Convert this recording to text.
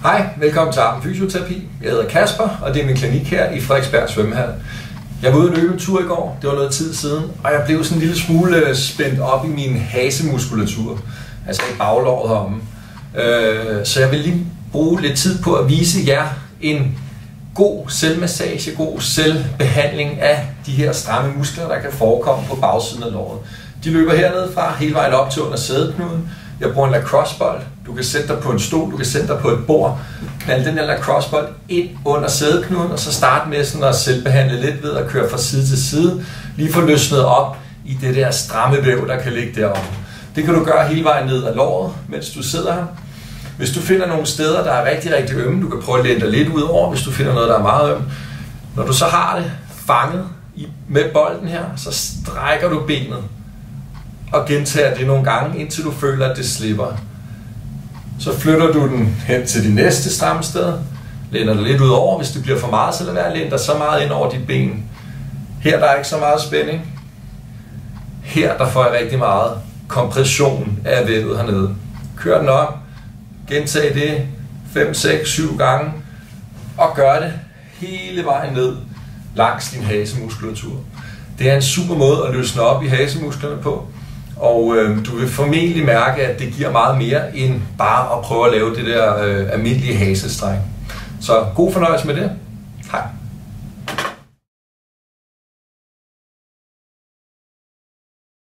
Hej, velkommen til Arden Fysioterapi. Jeg hedder Kasper, og det er min klinik her i Frederiksberg Svømmehal. Jeg var ude at løbe en tur i går, det var noget tid siden, og jeg blev sådan en lille smule spændt op i min hasemuskulatur, altså i baglåret heromme. Så jeg vil lige bruge lidt tid på at vise jer en god selvmassage, god selvbehandling af de her stramme muskler, der kan forekomme på bagsiden af låret. De løber hernede fra hele vejen op til under sædeknuden. Jeg bruger en lacrossebold. Du kan sætte dig på en stol, du kan sætte dig på et bord. Knald den her lacrossebold ind under sædeknuden, og så start med sådan at selvbehandle lidt ved at køre fra side til side. Lige få løsnet op i det der stramme væv, der kan ligge deroppe. Det kan du gøre hele vejen ned ad låret, mens du sidder her. Hvis du finder nogle steder, der er rigtig, rigtig ømme, du kan prøve at læne dig lidt ud over, hvis du finder noget, der er meget ømt. Når du så har det fanget med bolden her, så strækker du benet og gentager det nogle gange, indtil du føler, at det slipper. Så flytter du den hen til de næste stramme steder, læner dig lidt ud over, hvis det bliver for meget, så lad være at læne dig så meget ind over dit ben. Her der er ikke så meget spænding. Her der får jeg rigtig meget kompression af vævet hernede. Kør den op, gentag det 5, 6, 7 gange, og gør det hele vejen ned langs din hasemuskulatur. Det er en super måde at løsne op i hasemusklerne på, og du vil formentlig mærke, at det giver meget mere end bare at prøve at lave det der almindelige hasestræk. Så god fornøjelse med det. Hej.